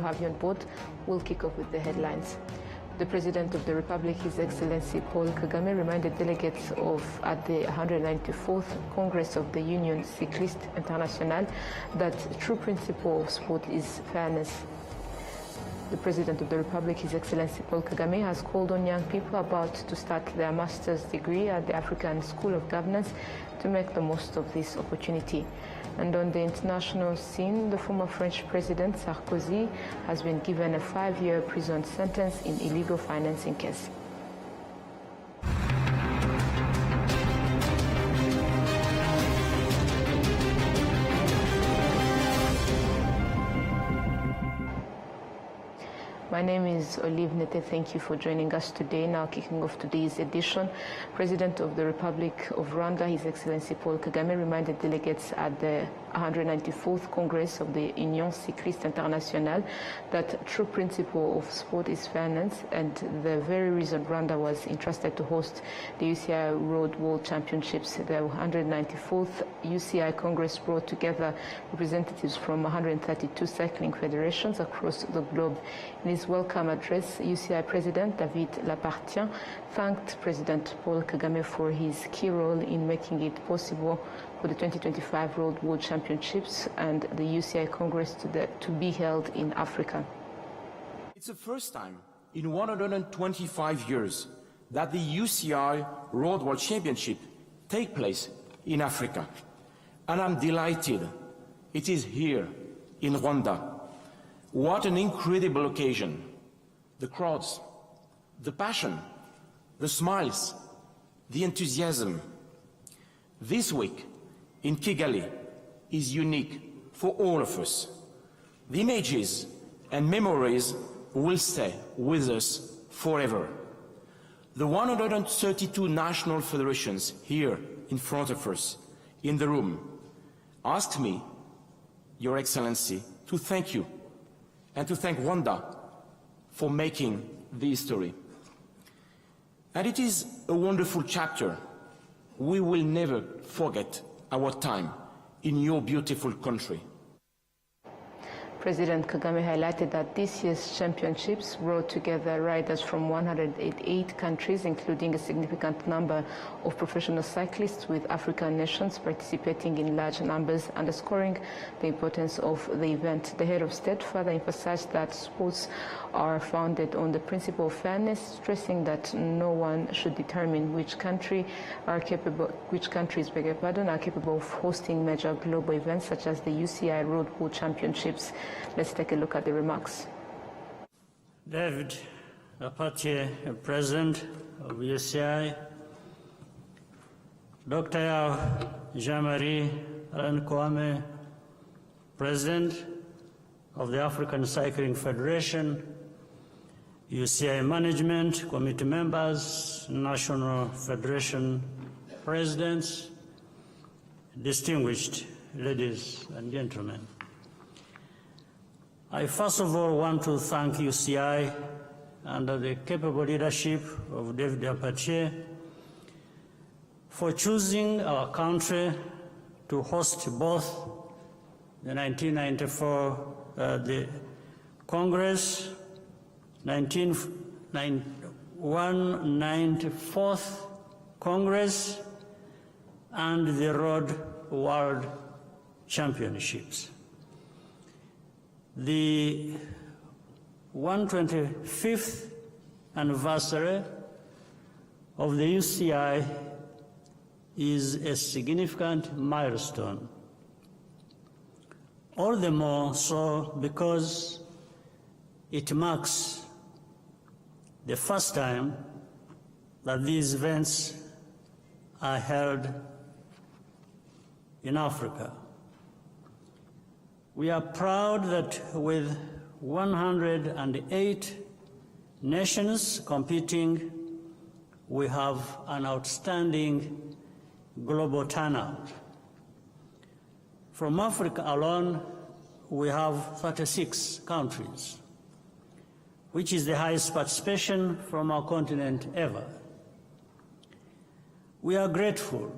to have you on board. We'll kick off with the headlines. The President of the Republic, His Excellency Paul Kagame, reminded delegates at the 194th Congress of the Union Cycliste Internationale that the true principle of sport is fairness. The President of the Republic, His Excellency Paul Kagame, has called on young people about to start their master's degree at the African School of Governance to make the most of this opportunity. And on the international scene, the former French President Sarkozy has been given a 5-year prison sentence in illegal financing case. My name is Olive Nete. Thank you for joining us today. Now kicking off today's edition, President of the Republic of Rwanda, His Excellency Paul Kagame, reminded delegates at the 194th Congress of the Union Cycliste Internationale that true principle of sport is fairness, and the very reason Rwanda was entrusted to host the UCI Road World Championships. The 194th UCI Congress brought together representatives from 132 cycling federations across the globe. In his welcome address, UCI President David Lapartien thanked President Paul Kagame for his key role in making it possible for the 2025 Road World Championships and the UCI Congress to be held in Africa. It's the first time in 125 years that the UCI Road World Championship take place in Africa. And I'm delighted it is here in Rwanda. What an incredible occasion. The crowds, the passion, the smiles, the enthusiasm. This week in Kigali is unique for all of us. The images and memories will stay with us forever. The 132 national federations here in front of us, in the room, asked me, Your Excellency, to thank you and to thank Rwanda for making the history. And it is a wonderful chapter. We will never forget our time in your beautiful country. President Kagame highlighted that this year's championships brought together riders from 188 countries, including a significant number of professional cyclists, with African nations participating in large numbers, underscoring the importance of the event. The head of state further emphasized that sports are founded on the principle of fairness, stressing that no one should determine which countries are capable of hosting major global events such as the UCI Road World Championships. Let's take a look at the remarks. David Lapartien, President of UCI, Dr. Jean-Marie Kwame, President of the African Cycling Federation, UCI Management Committee members, National Federation Presidents, distinguished ladies and gentlemen. I first of all want to thank UCI under the capable leadership of David Lapartien for choosing our country to host both the 1994 the Congress, 194th Congress, and the Road World Championships. The 125th anniversary of the UCI is a significant milestone. All the more so because it marks the first time that these events are held in Africa. We are proud that with 108 nations competing, we have an outstanding global turnout. From Africa alone, we have 36 countries, which is the highest participation from our continent ever. We are grateful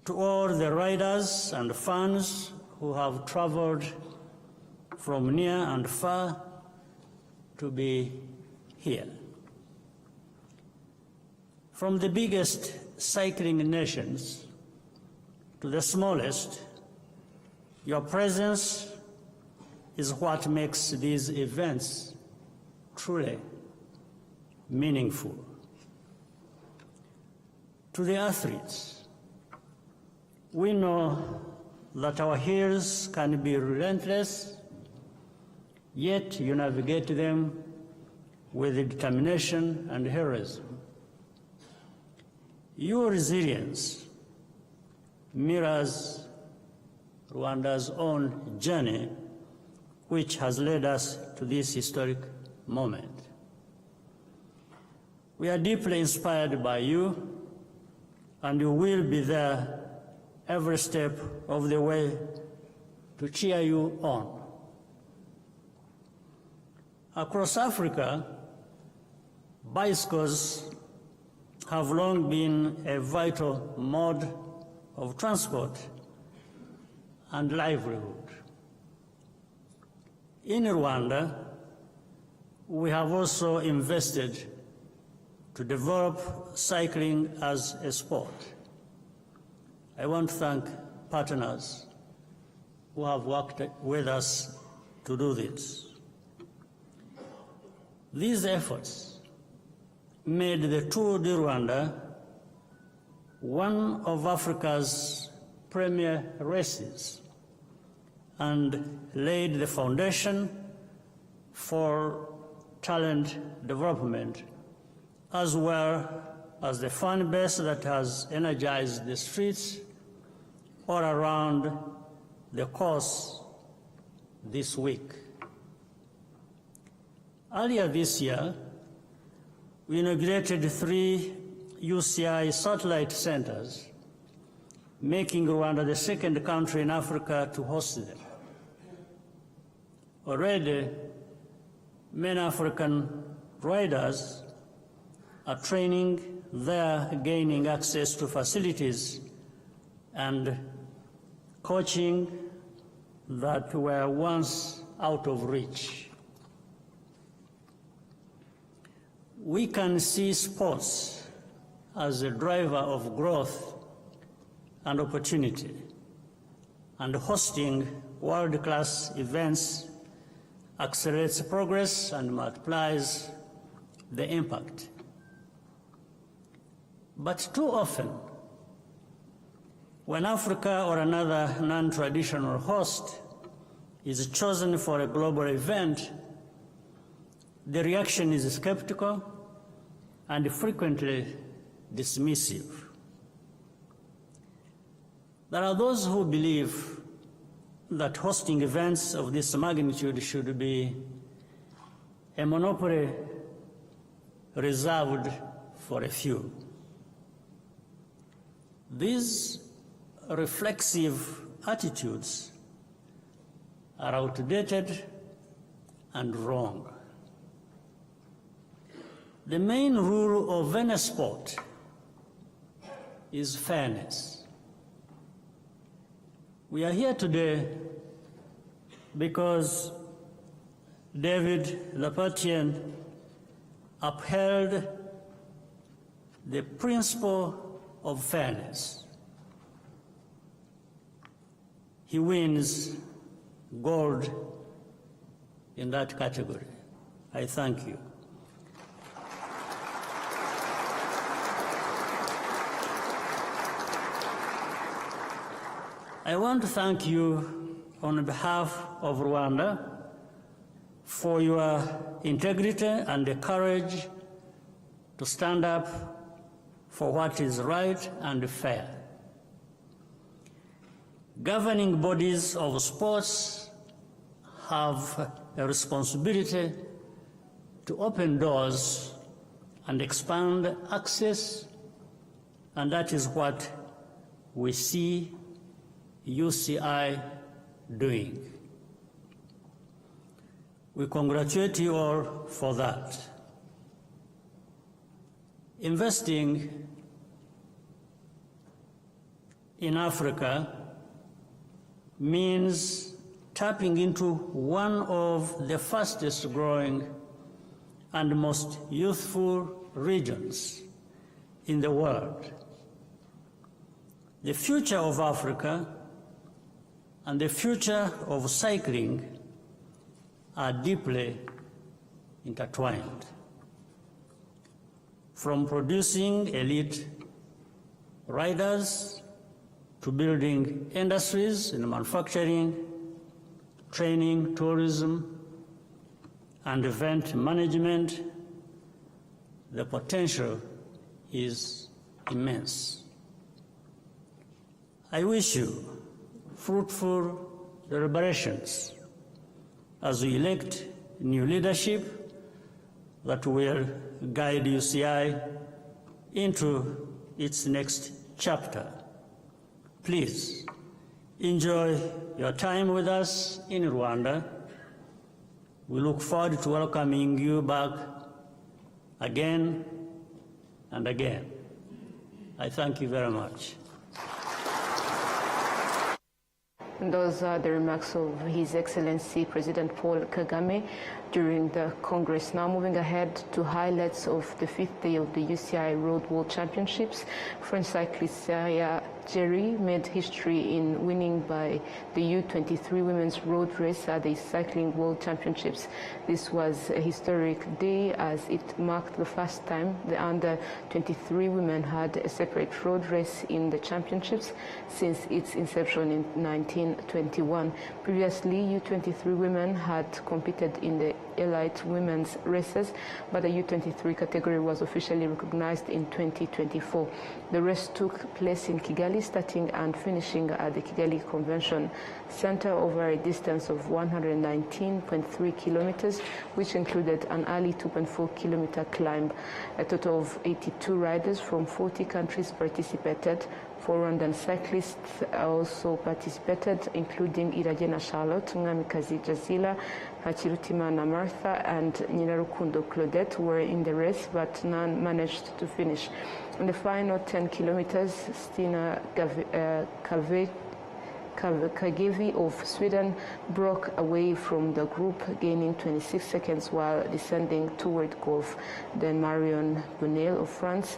to all the riders and fans who have traveled from near and far to be here. From the biggest cycling nations to the smallest, your presence is what makes these events truly meaningful. To the athletes, we know that our heels can be relentless, yet you navigate them with determination and heroism. Your resilience mirrors Rwanda's own journey, which has led us to this historic moment. We are deeply inspired by you, and you will be there every step of the way to cheer you on. Across Africa, bicycles have long been a vital mode of transport and livelihood. In Rwanda, we have also invested to develop cycling as a sport. I want to thank partners who have worked with us to do this. These efforts made the Tour de Rwanda one of Africa's premier races and laid the foundation for talent development, as well as the fan base that has energized the streets all around the course this week. Earlier this year, we inaugurated 3 UCI satellite centers, making Rwanda the second country in Africa to host them. Already, many African riders are training there, gaining access to facilities and coaching that were once out of reach. We can see sports as a driver of growth and opportunity, and hosting world-class events accelerates progress and multiplies the impact. But too often, when Africa or another non-traditional host is chosen for a global event, the reaction is skeptical and frequently dismissive. There are those who believe that hosting events of this magnitude should be a monopoly reserved for a few. These reflexive attitudes are outdated and wrong. The main rule of any sport is fairness. We are here today because David Lapatien upheld the principle of fairness. He wins gold in that category. I thank you. I want to thank you on behalf of Rwanda for your integrity and the courage to stand up for what is right and fair. Governing bodies of sports have a responsibility to open doors and expand access, and that is what we see UCI doing. We congratulate you all for that. Investing in Africa means tapping into one of the fastest growing and most youthful regions in the world. The future of Africa and the future of cycling are deeply intertwined. From producing elite riders to building industries in manufacturing, training, tourism, and event management, the potential is immense. I wish you fruitful deliberations as we elect new leadership that will guide UCI into its next chapter. Please enjoy your time with us in Rwanda. We look forward to welcoming you back again and again. I thank you very much. Those are the remarks of His Excellency President Paul Kagame during the Congress. Now moving ahead to highlights of the fifth day of the UCI Road World Championships. French cyclist Saya Jerry made history in winning by the U23 Women's Road Race at the Cycling World Championships. This was a historic day as it marked the first time the under-23 women had a separate road race in the championships since its inception in 1921. Previously, U23 women had competed in the elite women's races, but the U23 category was officially recognized in 2024. The race took place in Kigali, starting and finishing at the Kigali Convention Center over a distance of 119.3 kilometers, which included an early 2.4-kilometer climb. A total of 82 riders from 40 countries participated. 4 Rwandan cyclists also participated, including Iragena Charlotte, Ngamikazi Jazila, Hachirutimana Martha, and Nyinarukundo Claudette were in the race, but none managed to finish. In the final 10 kilometers, Stina Kagevi of Sweden broke away from the group, gaining 26 seconds while descending toward goal. Then Marion Bunel of France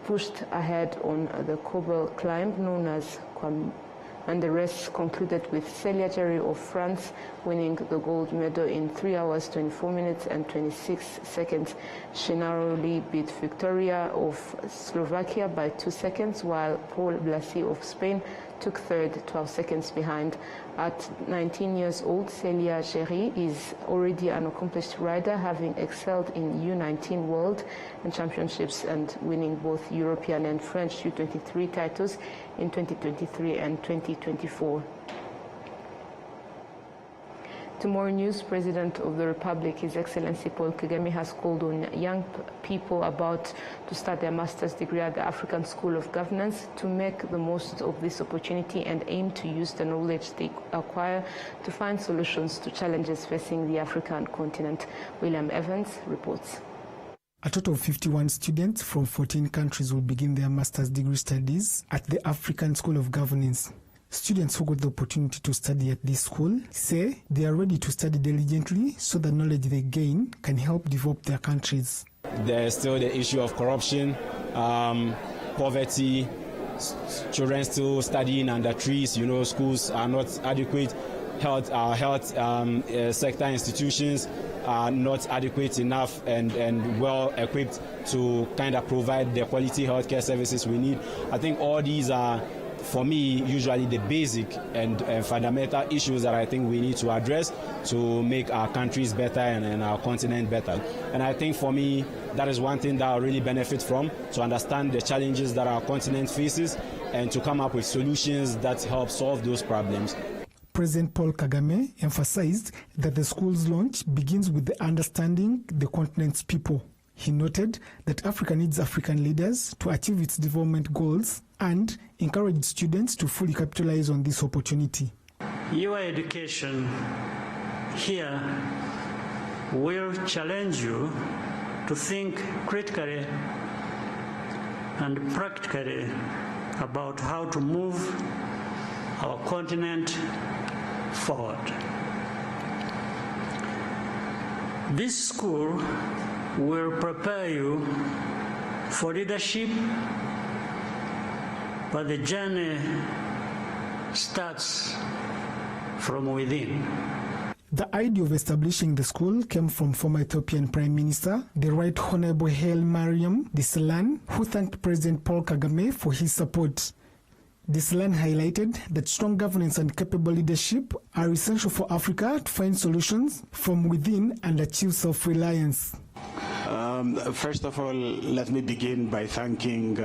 pushed ahead on the cobble climb known as Kwam, and the race concluded with Celia Jerry of France winning the gold medal in 3 hours, 24 minutes and 26 seconds. She narrowly beat Victoria of Slovakia by 2 seconds, while Paul Blasi of Spain took third, 12 seconds behind. At 19 years old, Celia Jerry is already an accomplished rider, having excelled in U19 World and Championships and winning both European and French U23 titles in 2023 and 2024. To more news, President of the Republic, His Excellency Paul Kagame, has called on young people about to start their master's degree at the African School of Governance to make the most of this opportunity and aim to use the knowledge they acquire to find solutions to challenges facing the African continent. William Evans reports. A total of 51 students from 14 countries will begin their master's degree studies at the African School of Governance. Students who got the opportunity to study at this school say they are ready to study diligently so the knowledge they gain can help develop their countries. There's still the issue of corruption, poverty, children still studying under trees, schools are not adequate, health sector institutions are not adequate enough and well equipped to kind of provide the quality healthcare services we need. I think all these are, for me, usually the basic and fundamental issues that I think we need to address to make our countries better and our continent better. And I think for me, that is one thing that I really benefit from, to understand the challenges that our continent faces and to come up with solutions that help solve those problems. President Paul Kagame emphasized that the school's launch begins with the understanding the continent's people. He noted that Africa needs African leaders to achieve its development goals and encouraged students to fully capitalize on this opportunity. Your education here will challenge you to think critically and practically about how to move our continent forward. This school will prepare you for leadership, but the journey starts from within. The idea of establishing the school came from former Ethiopian Prime Minister, the Right Honorable Haile Mariam Desalegn, who thanked President Paul Kagame for his support. Desalegn highlighted that strong governance and capable leadership are essential for Africa to find solutions from within and achieve self-reliance. First of all, let me begin by thanking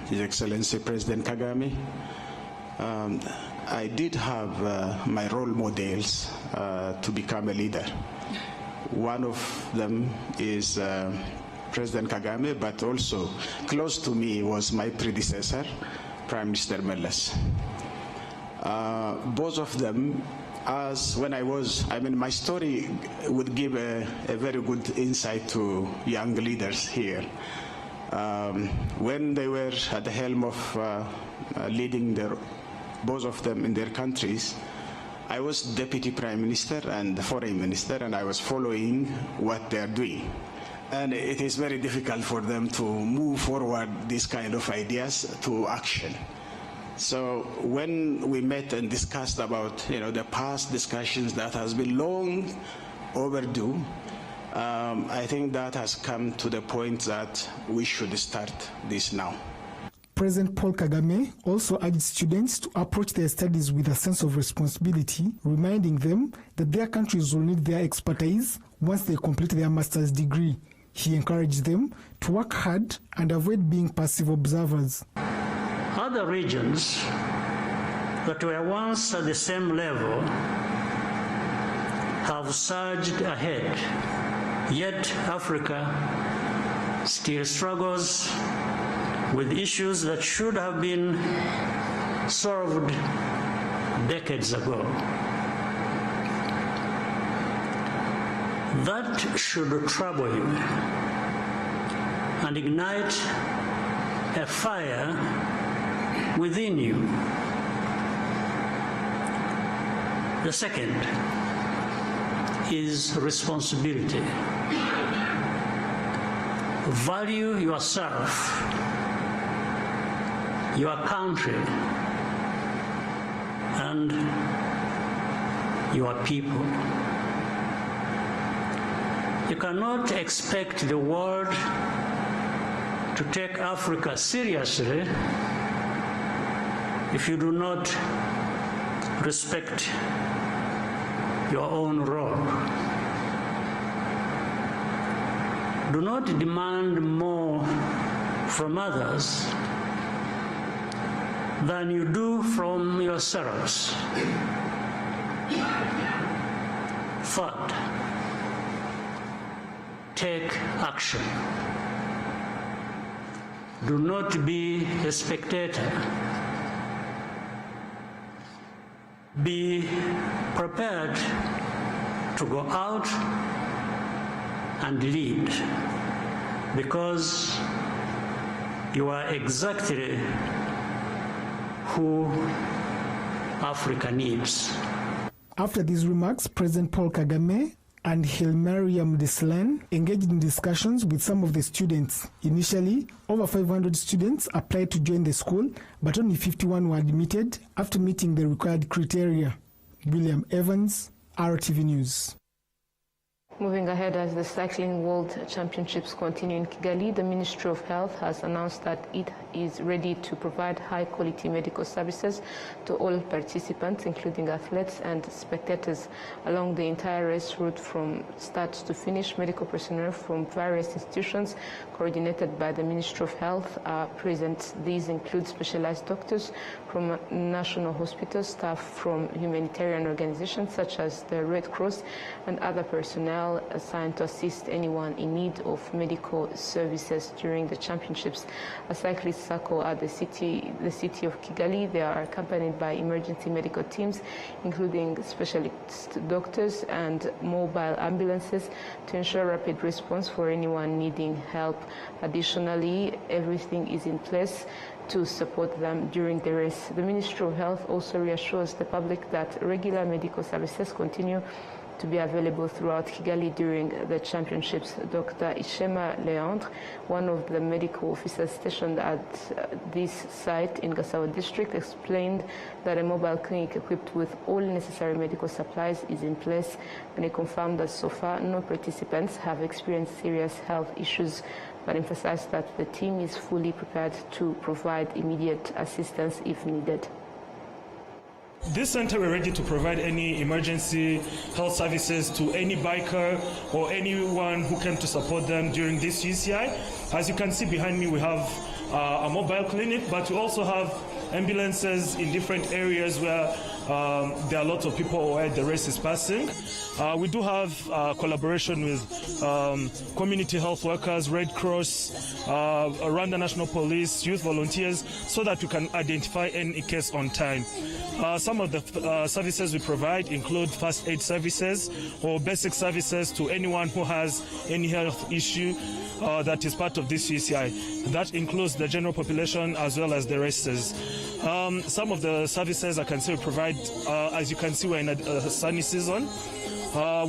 His Excellency President Kagame. I did have my role models to become a leader. One of them is President Kagame, but also close to me was my predecessor, Prime Minister Meles. Both of them, my story would give a very good insight to young leaders here. When they were at the helm of leading both of them in their countries, I was Deputy Prime Minister and Foreign Minister, and I was following what they are doing. And it is very difficult for them to move forward these kind of ideas to action. So when we met and discussed about the past discussions that has been long overdue, I think that has come to the point that we should start this now. President Paul Kagame also urged students to approach their studies with a sense of responsibility, reminding them that their countries will need their expertise once they complete their master's degree. He encouraged them to work hard and avoid being passive observers. Other regions that were once at the same level have surged ahead, yet Africa still struggles with issues that should have been solved decades ago. That should trouble you and ignite a fire within you. The second is responsibility. Value yourself, your country, and your people. You cannot expect the world to take Africa seriously if you do not respect your own role. Do not demand more from others than you do from yourselves. Third, take action. Do not be a spectator. Be prepared to go out and lead, because you are exactly who Africa needs. After these remarks, President Paul Kagame and Haile Mariam Desalegn engaged in discussions with some of the students. Initially, over 500 students applied to join the school, but only 51 were admitted after meeting the required criteria. William Evans, RTV News. Moving ahead, as the Cycling World Championships continue in Kigali, the Ministry of Health has announced that it is ready to provide high-quality medical services to all participants, including athletes and spectators, along the entire race route from start to finish. Medical personnel from various institutions coordinated by the Ministry of Health are present. These include specialized doctors from national hospitals, staff from humanitarian organizations such as the Red Cross, and other personnel assigned to assist anyone in need of medical services during the championships. A cyclist circle at the city of Kigali. They are accompanied by emergency medical teams, including specialist doctors and mobile ambulances to ensure rapid response for anyone needing help. Additionally, everything is in place to support them during the race. The Ministry of Health also reassures the public that regular medical services continue to be available throughout Kigali during the championships. Dr. Ishema Leandre, one of the medical officers stationed at this site in Gasabo district, explained that a mobile clinic equipped with all necessary medical supplies is in place, and he confirmed that so far no participants have experienced serious health issues, but emphasized that the team is fully prepared to provide immediate assistance if needed. This center, we're ready to provide any emergency health services to any biker or anyone who came to support them during this UCI. As you can see behind me, we have a mobile clinic, but we also have ambulances in different areas where there are lots of people where the race is passing. We do have collaboration with community health workers, Red Cross, Rwanda National Police, youth volunteers, so that we can identify any case on time. Some of the services we provide include first aid services or basic services to anyone who has any health issue that is part of this UCI. That includes the general population as well as the racers. Some of the services I can say we provide, as you can see, we're in a sunny season.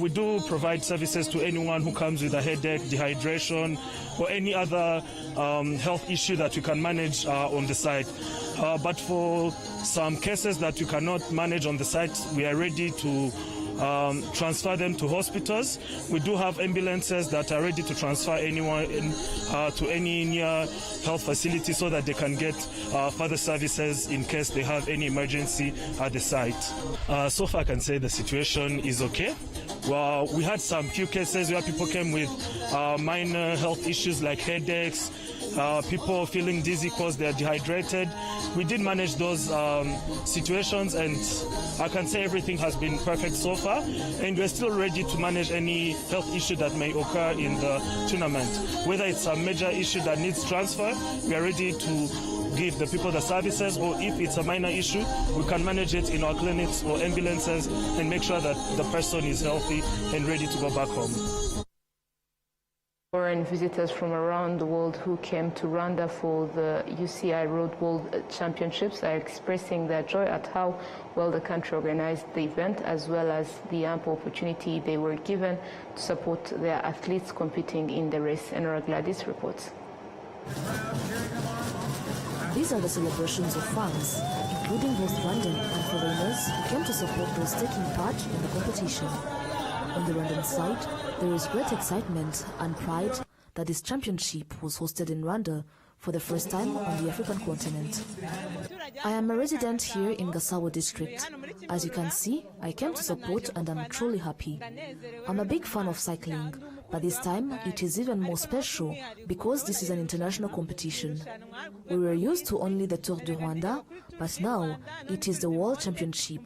We do provide services to anyone who comes with a headache, dehydration, or any other health issue that we can manage on the site. But for some cases that we cannot manage on the site, we are ready to transfer them to hospitals. We do have ambulances that are ready to transfer anyone to any near health facility so that they can get further services in case they have any emergency at the site. So far I can say the situation is okay. Well, we had some few cases where people came with minor health issues like headaches, people feeling dizzy because they are dehydrated. We did manage those situations, and I can say everything has been perfect so far, and we're still ready to manage any health issue that may occur in the tournament. Whether it's a major issue that needs transfer, we are ready to give the people the services, or if it's a minor issue, we can manage it in our clinics or ambulances and make sure that the person is healthy and ready to go back home. Foreign visitors from around the world who came to Rwanda for the UCI Road World Championships are expressing their joy at how well the country organized the event, as well as the ample opportunity they were given to support their athletes competing in the race. Enora Gladys reports. These are the celebrations of fans, including both Rwandan and foreigners who came to support those taking part in the competition. On the Rwandan side, there is great excitement and pride that this championship was hosted in Rwanda for the first time on the African continent. I am a resident here in Gasabo district. As you can see, I came to support and I'm truly happy. I'm a big fan of cycling, but this time it is even more special because this is an international competition. We were used to only the Tour de Rwanda, but now it is the World Championship.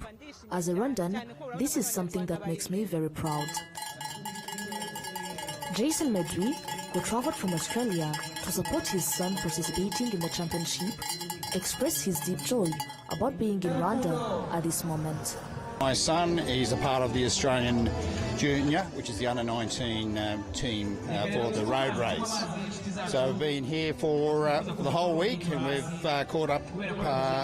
As a Rwandan, this is something that makes me very proud. Jason Medri, who traveled from Australia to support his son participating in the championship, expressed his deep joy about being in Rwanda at this moment. My son is a part of the Australian Junior, which is the under-19 team for the road race. So we've been here for the whole week, and we've caught up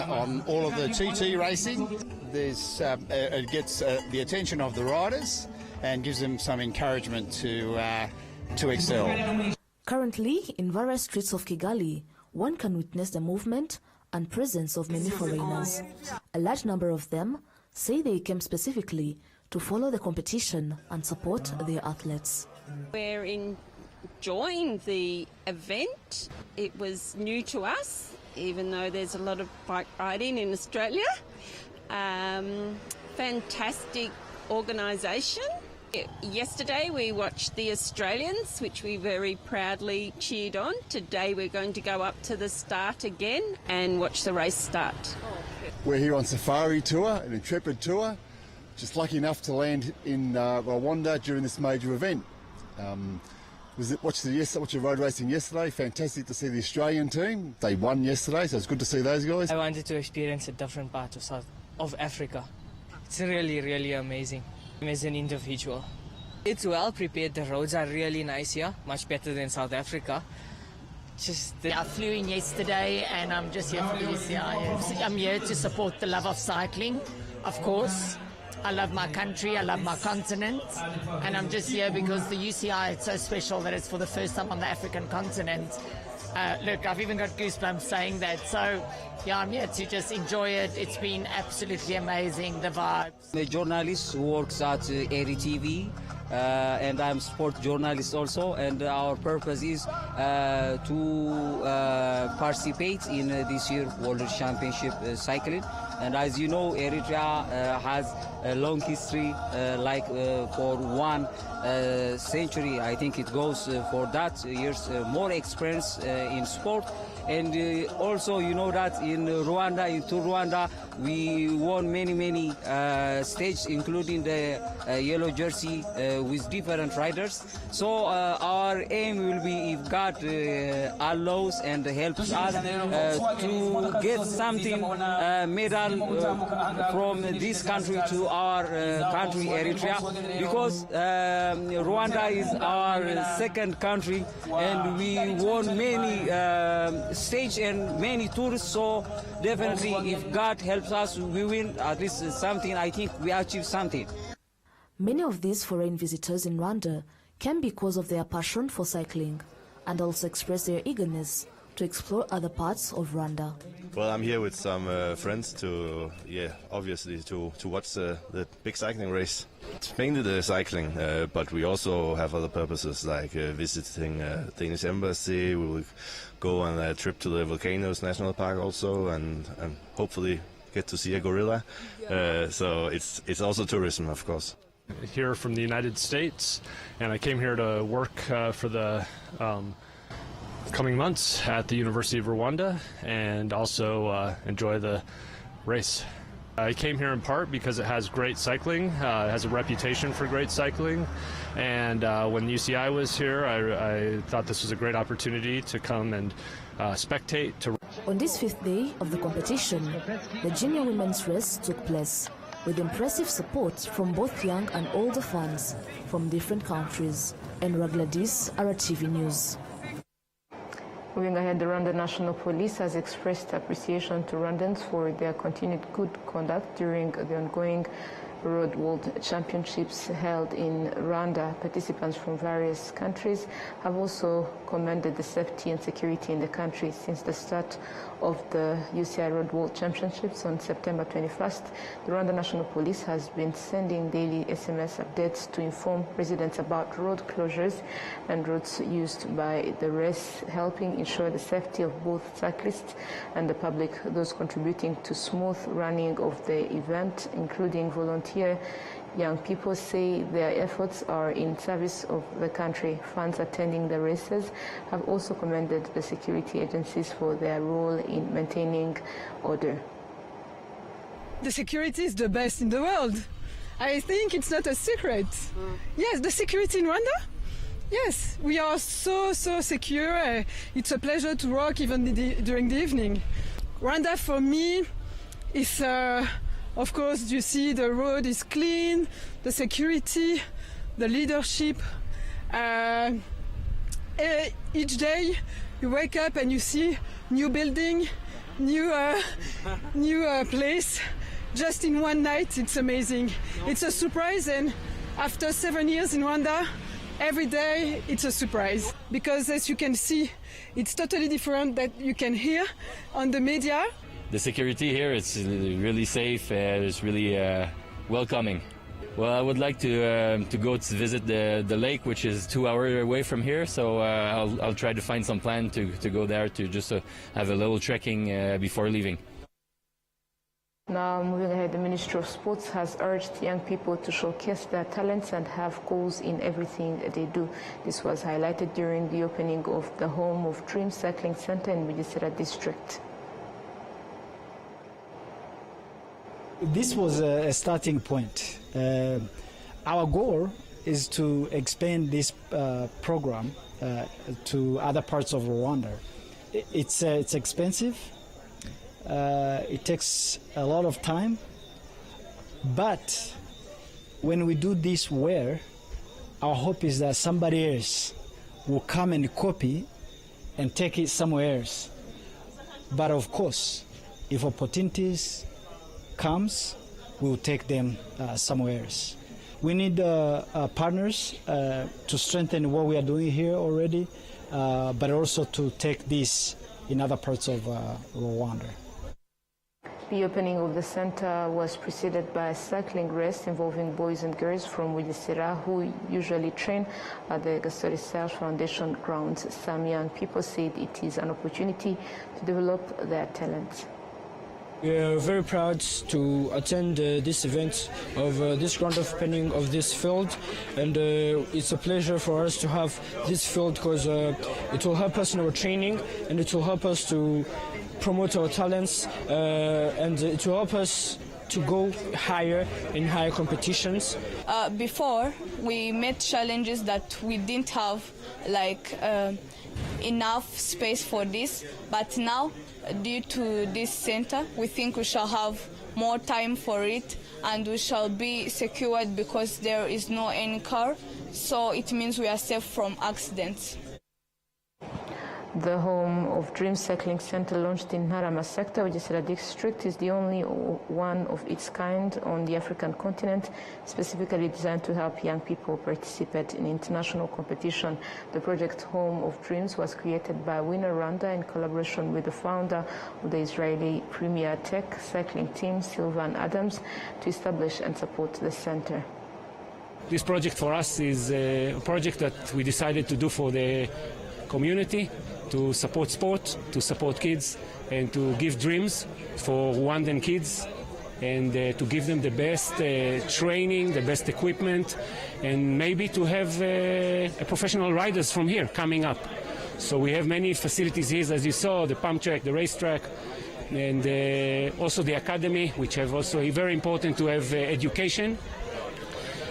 on all of the TT racing. It gets the attention of the riders and gives them some encouragement to excel. Currently, in various streets of Kigali, one can witness the movement and presence of many foreigners. A large number of them say they came specifically to follow the competition and support their athletes. We're enjoying the event. It was new to us, even though there's a lot of bike riding in Australia. Fantastic organisation. Yesterday we watched the Australians, which we very proudly cheered on. Today we're going to go up to the start again and watch the race start. We're here on safari tour, an intrepid tour. Just lucky enough to land in Rwanda during this major event. Watched the road racing yesterday. Fantastic to see the Australian team. They won yesterday, so it's good to see those guys. I wanted to experience a different part of Africa. It's really, really amazing. As an individual, it's well prepared. The roads are really nice here, much better than South Africa. I flew in yesterday and I'm just here for the UCI. I'm here to support the love of cycling, of course. I love my country, I love my continent, and I'm just here because the UCI is so special that it's for the first time on the African continent. Look, I've even got goosebumps saying that. So, yeah, I'm here to just enjoy it. It's been absolutely amazing, the vibes. I'm a journalist who works at RwandaTV, and I'm a sport journalist also, and our purpose is to participate in this year's World Championship cycling. And as you know, Eritrea has a long history, for 1 century, I think it goes for that years, more experience in sport. And also, you know that in Rwanda, in Tour Rwanda, we won many stages, including the yellow jersey with different riders. So our aim will be, if God allows and helps us, to get something medal from this country to our country, Eritrea, because Rwanda is our second country, and we won many stage and many tours. So definitely, if God helps us, we win at least something. I think we achieve something. Many of these foreign visitors in Rwanda came because of their passion for cycling and also express their eagerness to explore other parts of Rwanda. Well, I'm here with some friends to, obviously to watch the big cycling race. It's mainly the cycling, but we also have other purposes like visiting the Danish embassy. We will go on a trip to the Volcanoes National Park also, and hopefully get to see a gorilla. So it's also tourism, of course. Here from the United States, and I came here to work for the coming months at the University of Rwanda, and also enjoy the race. I came here in part because it has great cycling, it has a reputation for great cycling, and when UCI was here, I thought this was a great opportunity to come and spectate. On this 5th day of the competition, the junior women's race took place, with impressive support from both young and older fans from different countries. And Ragladis, RwandaTV News. Moving ahead, the Rwanda National Police has expressed appreciation to Rwandans for their continued good conduct during the ongoing Road World Championships held in Rwanda. Participants from various countries have also commended the safety and security in the country. Since the start of the UCI Road World Championships on September 21st, the Rwanda National Police has been sending daily SMS updates to inform residents about road closures and routes used by the race, helping ensure the safety of both cyclists and the public. Those contributing to smooth running of the event, including volunteers, young people, say their efforts are in service of the country. Fans attending the races have also commended the security agencies for their role in maintaining order. The security is the best in the world. I think it's not a secret. Yes, the security in Rwanda? Yes, we are so secure. It's a pleasure to work even during the evening. Rwanda for me is of course, you see the road is clean, the security, the leadership. Each day you wake up and you see new building, new place. Just in one night, it's amazing. It's a surprise, and after 7 years in Rwanda, every day it's a surprise. Because as you can see, it's totally different that you can hear on the media. The security here is really safe. It's really welcoming. Well, I would like to go to visit the lake, which is 2 hours away from here. So I'll try to find some plan to go there to just have a little trekking before leaving. Now, moving ahead, the Ministry of Sports has urged young people to showcase their talents and have goals in everything they do. This was highlighted during the opening of the Home of Dreams Cycling Center in Bugesera District. This was a starting point. Our goal is to expand this program to other parts of Rwanda. It's expensive. It takes a lot of time. But when we do this well, our hope is that somebody else will come and copy and take it somewhere else. But of course, if opportunities comes, we'll take them somewhere else. We need partners to strengthen what we are doing here already, but also to take this in other parts of Rwanda. The opening of the center was preceded by a cycling race involving boys and girls from Bugesera who usually train at the Gaston Research Foundation grounds. Some young people said it is an opportunity to develop their talents. We are very proud to attend this event of this grand opening of this field, and it's a pleasure for us to have this field because it will help us in our training, and it will help us to promote our talents, and it will help us to go higher in higher competitions. Before, we met challenges that we didn't have, like enough space for this, but now, due to this center, we think we shall have more time for it, and we shall be secured because there is no any car, so it means we are safe from accidents. The Home of Dreams Cycling Center, launched in Ntarama sector, Bugesera district, is the only one of its kind on the African continent, specifically designed to help young people participate in international competition. The project Home of Dreams was created by Winner Rwanda in collaboration with the founder of the Israeli Premier Tech cycling team, Sylvan Adams, to establish and support the center. This project for us is a project that we decided to do for the community, to support sport, to support kids, and to give dreams for Rwandan kids, and to give them the best training, the best equipment, and maybe to have professional riders from here coming up. So we have many facilities here, as you saw, the pump track, the racetrack, and also the academy, which have also very important to have education.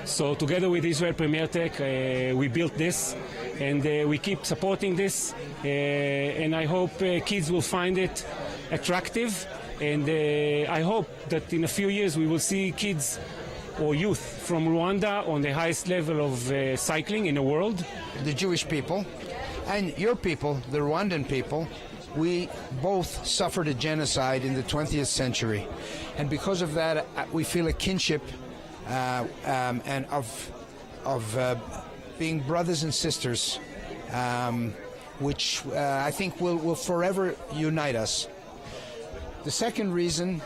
So together with Israel Premier Tech, we built this, and we keep supporting this, and I hope kids will find it attractive, and I hope that in a few years we will see kids or youth from Rwanda on the highest level of cycling in the world. The Jewish people and your people, the Rwandan people, we both suffered a genocide in the 20th century, and because of that we feel a kinship and of being brothers and sisters, which I think will forever unite us. The second reason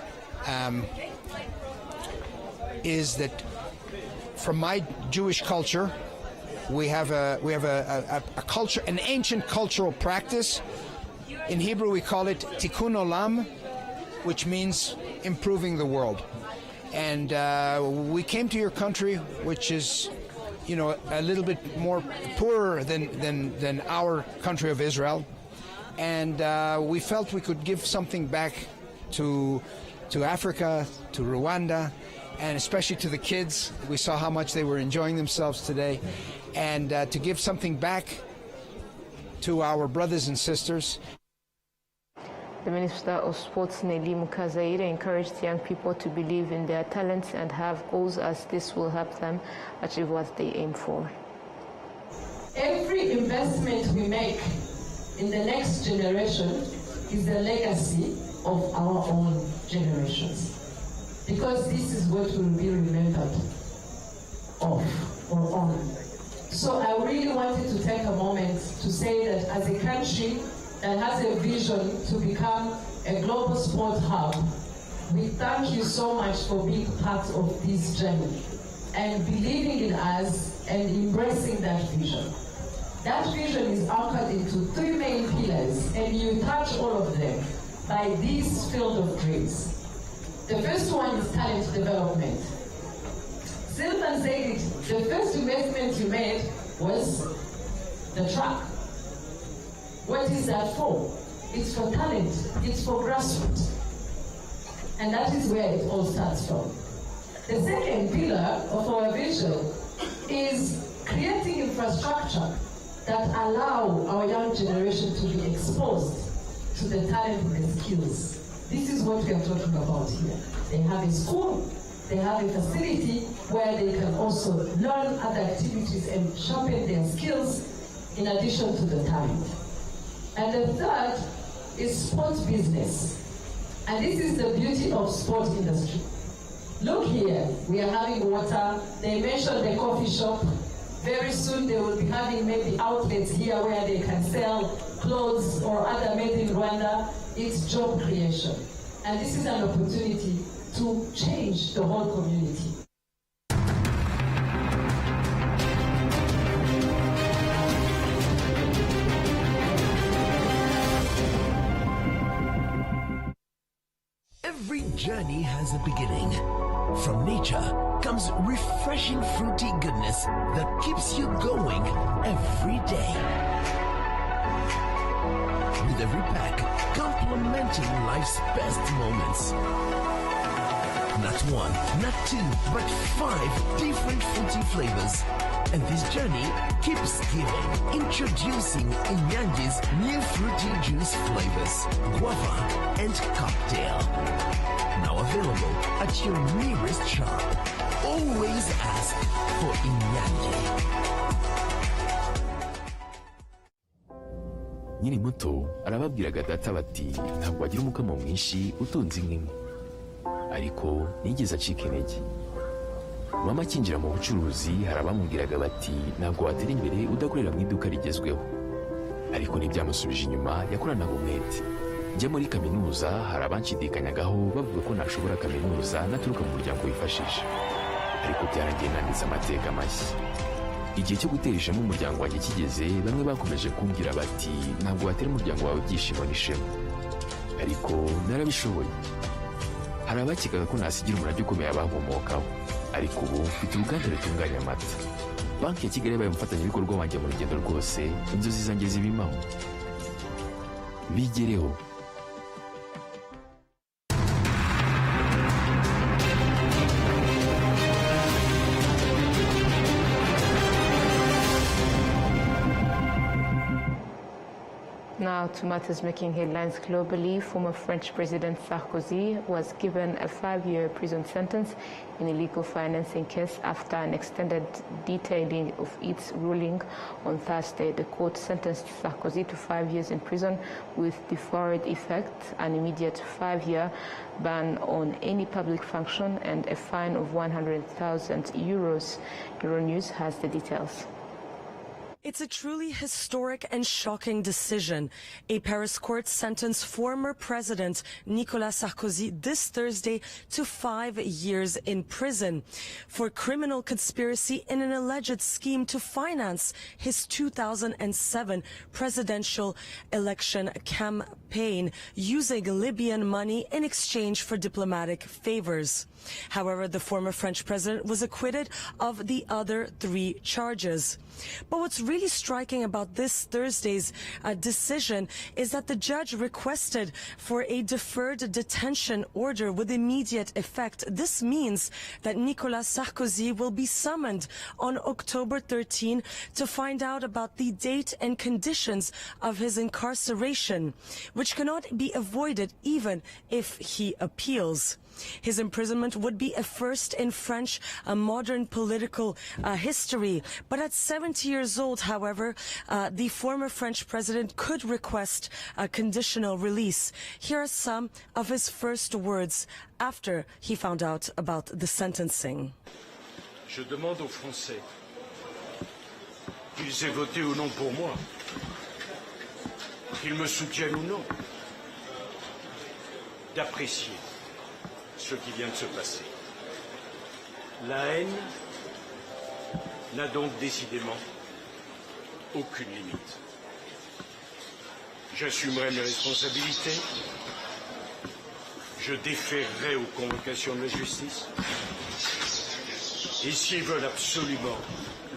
is that from my Jewish culture, we have a culture, an ancient cultural practice. In Hebrew, we call it tikkun olam, which means improving the world. And we came to your country, which is, you know, a little bit more poorer than our country of Israel, and we felt we could give something back to Africa, to Rwanda, and especially to the kids. We saw how much they were enjoying themselves today, and to give something back to our brothers and sisters. The Minister of Sports, Nelly Mukazaire, encouraged young people to believe in their talents and have goals, as this will help them achieve what they aim for. Every investment we make in the next generation is the legacy of our own generations, because this is what will be remembered of or on. So I really wanted to take a moment to say that as a country that has a vision to become a global sport hub, we thank you so much for being part of this journey and believing in us and embracing that vision. That vision is anchored into three main pillars, and you touch all of them by this field of dreams. The first one is talent development. Sylvan said it, the first investment you made was the track. What is that for? It's for talent, it's for grassroots. And that is where it all starts from. The second pillar of our vision is creating infrastructure that allow our young generation to be exposed to the talent and the skills. This is what we are talking about here. They have a school, they have a facility where they can also learn other activities and sharpen their skills in addition to the talent. And the third is sport business. And this is the beauty of sport industry. Look here, we are having water. They mentioned the coffee shop. Very soon they will be having maybe outlets here where they can sell clothes or other made in Rwanda. It's job creation. And this is an opportunity to change the whole community. Every journey has a beginning. From nature comes refreshing fruity goodness that keeps you going every day. With every pack complementing life's best moments. Not one, not two, but 5 different fruity flavors. And this journey keeps giving. Introducing Inyanji's new fruity juice flavors, guava and cocktail. Now available at your nearest shop. Always ask for Inyanji. Nyiri muto arababwiraga data bati ntabwo wagira umukamo mwinshi utunze inka, ariko nigeze acika intege. Mama akinjira mu bucuruzi hari abamubwiraga bati ntabwo watera imbere udakorera mu iduka rigezweho, ariko ntibyamusubije inyuma, yakoranaga umwete. Njya muri kaminuza hari abanshidikanyagaho bavuga ko nashobora kaminuza naturuka mu muryango wifashije, ariko byarangiye nanditse amateka mashya. Igihe cyo gutera ishema umuryango wanjye kigeze, bamwe bakomeje kumbwira bati ntabwo watera umuryango wawe ibyishimo n'ishema, ariko narabishoboye. Hari abakekaga ko nasigira umurage ukomeye abankomokaho, ariko ubu mfite uruganda rutunganya amata. Banki ya Kigali yabaye umufatanyabikorwa wanjye mu rugendo rwose, inzozi zanjye zibimaho. Bigereho. Now to matters making headlines globally. Former French President Sarkozy was given a 5-year prison sentence in a legal financing case after an extended detailing of its ruling on Thursday. The court sentenced Sarkozy to 5 years in prison with deferred effect, an immediate 5-year ban on any public function, and a fine of 100,000 euros. Euronews has the details. It's a truly historic and shocking decision. A Paris court sentenced former President Nicolas Sarkozy this Thursday to 5 years in prison for criminal conspiracy in an alleged scheme to finance his 2007 presidential election campaign using Libyan money in exchange for diplomatic favors. However, the former French president was acquitted of the other 3 charges. But what's really striking about this Thursday's decision is that the judge requested for a deferred detention order with immediate effect. This means that Nicolas Sarkozy will be summoned on October 13 to find out about the date and conditions of his incarceration, which cannot be avoided even if he appeals. His imprisonment would be a first in French modern political history. But at 70 years old, however, the former French president could request a conditional release. Here are some of his first words after he found out about the sentencing. Je demande aux Français qu'ils aient voté ou non pour moi, qu'ils me soutiennent ou non, d'apprécier ce qui vient de se passer. La haine n'a donc décidément aucune limite. J'assumerai mes responsabilités, je déférerai aux convocations de la justice, et s'ils veulent absolument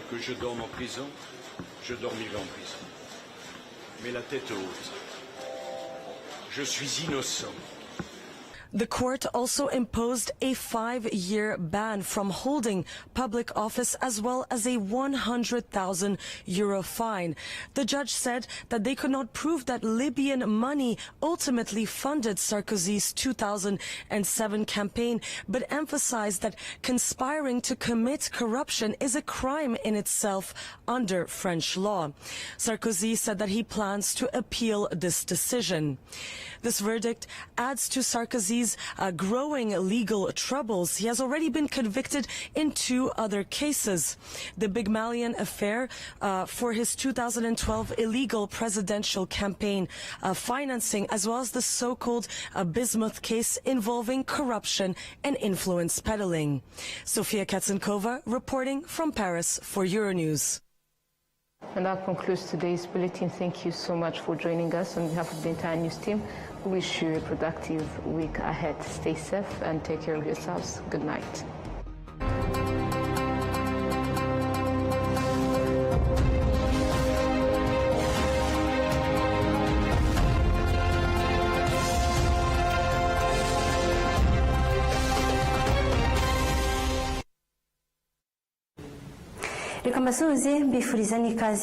que je dorme en prison, je dormirai en prison. Mais la tête haute, je suis innocent. The court also imposed a 5-year ban from holding public office as well as a €100,000 fine. The judge said that they could not prove that Libyan money ultimately funded Sarkozy's 2007 campaign, but emphasized that conspiring to commit corruption is a crime in itself under French law. Sarkozy said that he plans to appeal this decision. This verdict adds to Sarkozy's growing legal troubles. He has already been convicted in 2 other cases. The Big Malian affair for his 2012 illegal presidential campaign financing, as well as the so-called Bismuth case involving corruption and influence peddling. Sofia Katzenkova reporting from Paris for Euronews. And that concludes today's bulletin. Thank you so much for joining us. On behalf of the entire news team, we wish you a productive week ahead. Stay safe and take care of yourselves. Good night. Reka mbasuhuze mbifuriza n'ikaze